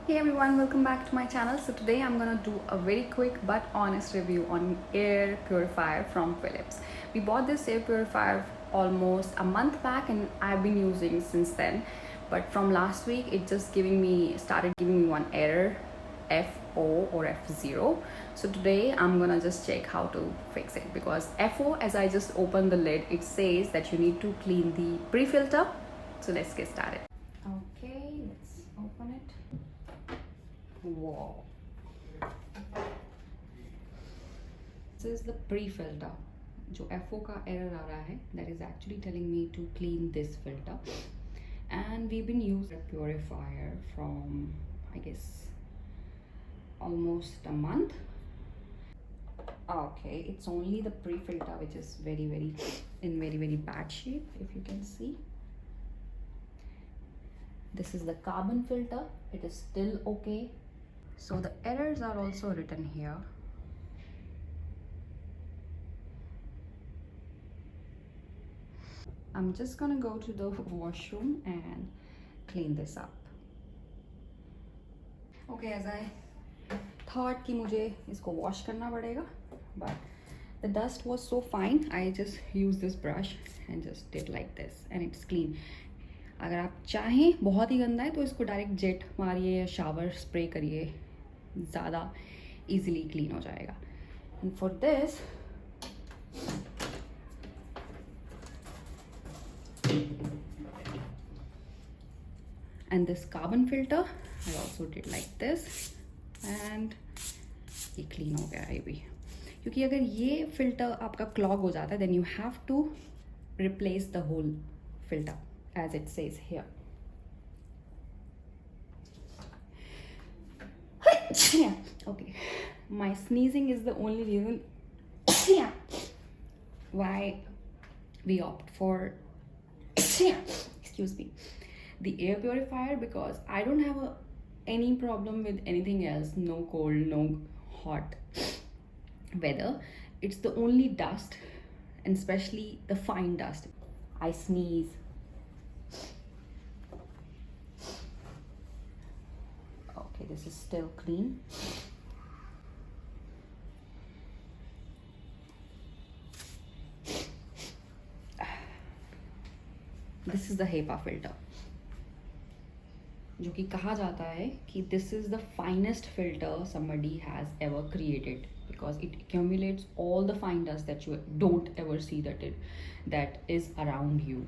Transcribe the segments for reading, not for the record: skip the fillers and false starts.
Hey everyone, welcome back to my channel. So today I'm gonna do a very quick but honest review on air purifier from Philips. We bought this air purifier almost a month back and I've been using since then. But from last week it just started giving me one error, FO or F0. So today I'm gonna just check how to fix it, because FO, as I just opened the lid, it says that you need to clean the pre-filter. So let's get started. Okay, let's open it. Wow, this is the pre-filter. जो FO का error आ रहा है, that is actually telling me to clean this filter. And we've been using a purifier from, I guess, almost a month. Okay, it's only the pre-filter which is very bad shape, if you can see. This is the carbon filter. It is still okay. So the errors are also written here. I'm just gonna go to the washroom and clean this up. Okay, as I thought कि मुझे इसको wash करना पड़ेगा, but the dust was so fine. I just used this brush and just did like this and it's clean. अगर आप चाहें बहुत ही गंदा है तो इसको डायरेक्ट जेट मारिए या शावर स्प्रे करिए, ज़्यादा इजीली क्लीन हो जाएगा. And for this and this carbon filter I also did like this and ये clean हो गया है भी. क्योंकि अगर ये filter आपका clog हो जाता है then you have to replace the whole filter as it says here. Okay, my sneezing is the only reason why we opt for excuse me, the air purifier, because I don't have any problem with anything else. No cold, no hot weather. It's the only dust, and especially the fine dust. I sneeze. Okay, this is still clean. This is the HEPA filter, जो कि कहा जाता है कि this is the finest filter somebody has ever created, because it accumulates all the fine dust that you don't ever see that is around you.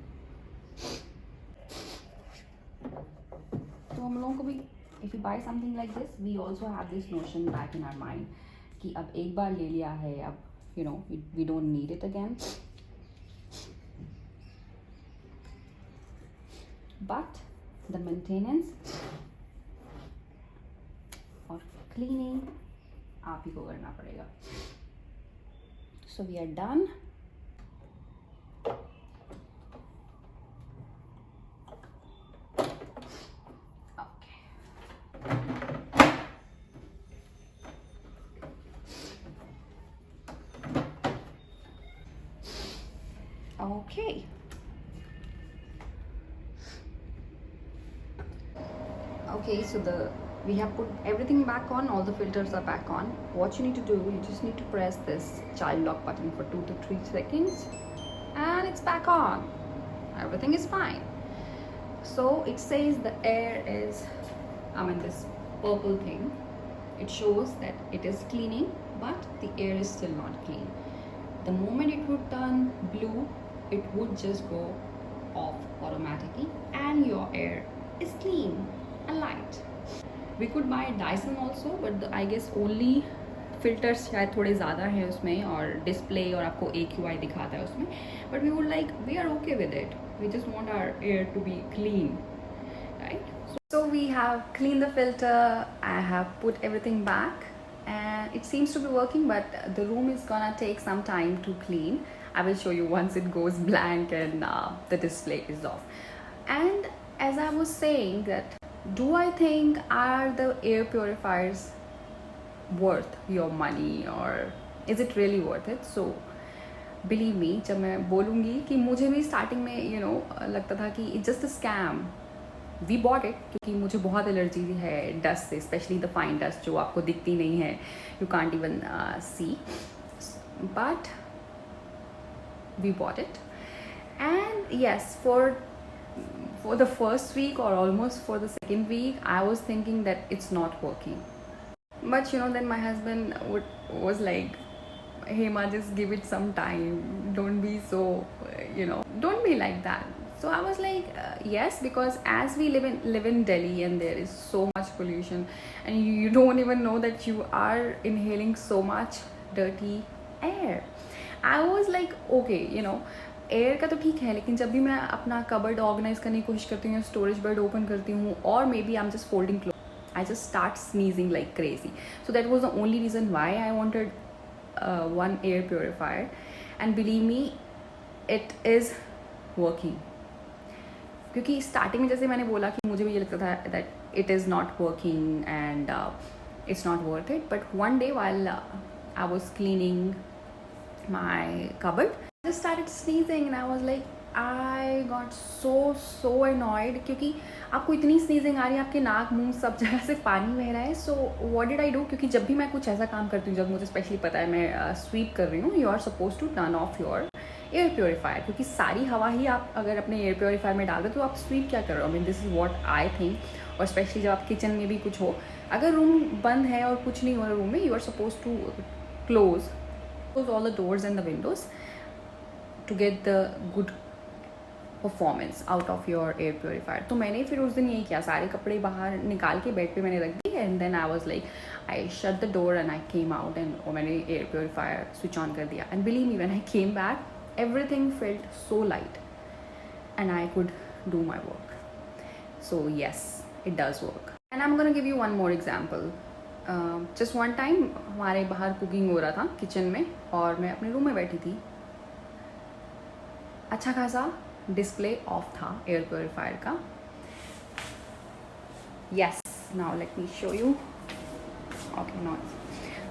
तो हम लोगों को भी, if you buy something like this, we also have this notion back in our mind कि अब एक बार ले लिया है, अब you know we don't need it again. But the maintenance और cleaning आप ही को करना पड़ेगा. So we are done. Okay. Okay, so we have put everything back on, all the filters are back on. What you need to do, you just need to press this child lock button for 2 to 3 seconds and it's back on. Everything is fine. So it says the air is, this purple thing, it shows that it is cleaning, but the air is still not clean. The moment it would turn blue, it would just go off automatically and your air is clean and light. We could buy Dyson also, but I guess only filters शायद थोड़े ज़्यादा हैं उसमें, और display और आपको AQI दिखाता है उसमें. But we are okay with it. We just want our air to be clean, right? So we have cleaned the filter. I have put everything back and it seems to be working, but the room is gonna take some time to clean. I will show you once it goes blank and the display is off. And as I was saying, that do I think are the air purifiers worth your money, or is it really worth it? So believe me, जब मैं बोलूँगी कि मुझे भी starting में लगता था कि it's just a scam, we bought it क्योंकि मुझे बहुत एलर्जी है डस्ट से, स्पेशली द फाइन डस्ट जो आपको दिखती नहीं है, you can't even see, but we bought it. And yes, for the first week or almost for the second week, I was thinking that it's not working. But then my husband was like, hey ma, just give it some time, don't be so, don't be like that. So I was like, yes, because as we live in Delhi and there is so much pollution and you don't even know that you are inhaling so much dirty air. I was like, okay, air का तो ठीक है, लेकिन जब भी मैं अपना cupboard organise करने की कोशिश करती हूँ, स्टोरेज बर्ड ओपन करती हूँ, और maybe I am just folding cloth, I just start sneezing like crazy. So that was the only reason why I wanted one air purifier, and believe me, it is working. क्योंकि starting में जैसे मैंने बोला कि मुझे भी ये लगता था that it is not working and it's not worth it, but one day while I was cleaning my cupboard, I just started sneezing and I was like, I got so annoyed क्योंकि आपको इतनी sneezing आ रही है, आपके नाक मुंह सब जगह से पानी बह रहा है. So what did I do, क्योंकि जब भी मैं कुछ ऐसा काम करती हूँ, जब मुझे स्पेशली पता है मैं स्वीप कर रही हूँ, you are suppose to turn off your air purifier, क्योंकि सारी हवा ही आप अगर अपने एयर प्योरीफायर में डाल दो तो आप स्वीप क्या कर रहे हो. I mean this is what I think. और स्पेशली जब आप किचन में भी कुछ हो, अगर रूम बंद है और कुछ नहीं हो रहा रूम में, you are suppose to close all the doors and the windows to get the good performance out of your air purifier. तो मैंने फिर उस दिन यही किया, सारे कपड़े बाहर निकाल के बेड पे मैंने रख दी, and then I was like, I shut the door and I came out, and मैंने एयर प्योरीफायर स्विच ऑन कर दिया. And believe me, when I came back, everything felt so light and I could do my work. So yes, it does work. And I'm gonna give you one more example. Just one time हमारे बाहर cooking हो रहा था kitchen में, और मैं अपने room में बैठी थी. अच्छा खासा डिस्प्ले ऑफ था एयर प्योरीफायर का. Yes, now let me show you. Okay, noise.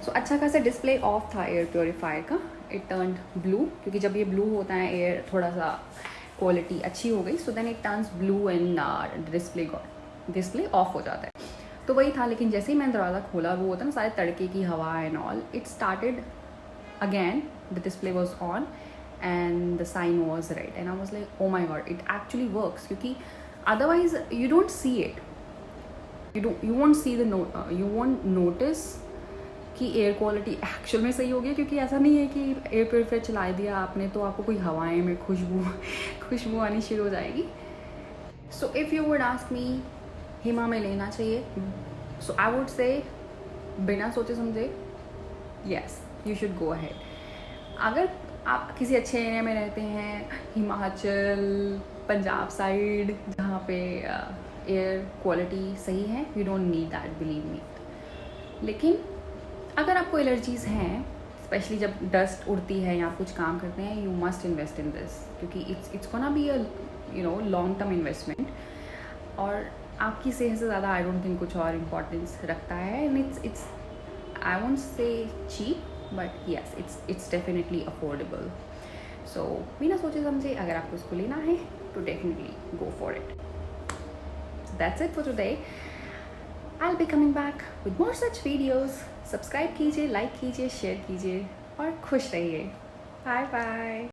So अच्छा खासा डिस्प्ले ऑफ था एयर प्योरीफायर का. इट टर्न्ड ब्लू, क्योंकि जब ये ब्लू होता है एयर थोड़ा सा क्वालिटी अच्छी हो गई, so then it turns blue and display off हो जाता है. तो वही था, लेकिन जैसे ही मैंने दरवाज़ा खोला, वो होता है ना सारे तड़के की हवा and all, it started again, the display was on and the sign was red, and I was like, oh my god, it actually works. क्योंकि otherwise you don't see it, you won't see the you won't notice कि air quality actual में सही हो गया. क्योंकि ऐसा नहीं है कि एयर प्योरीफायर चला दिया आपने तो आपको कोई हवाएं में खुशबू आनी शुरू हो जाएगी. So if you would ask me, हिमा में लेना चाहिए, सो आई वुड से बिना सोचे समझे, yes, you should go ahead. अगर आप किसी अच्छे एरिया में रहते हैं, हिमाचल, पंजाब साइड, जहाँ पे एयर क्वालिटी सही है, you don't need that, believe me. लेकिन अगर आपको एलर्जीज़ हैं, स्पेशली जब डस्ट उड़ती है या कुछ काम करते हैं, you must invest in this, क्योंकि it's gonna be a long term investment, और आपकी सेहत से ज़्यादा आई डोंट थिंक कुछ और इम्पोर्टेंस रखता है. And it's I won't say cheap, but yes, it's definitely affordable. So बिना सोचे समझे अगर आपको इसको लेना है तो definitely go for it. That's it for today. I'll be coming back with more such videos. Subscribe कीजिए, लाइक कीजिए, शेयर कीजिए और खुश रहिए. Bye bye.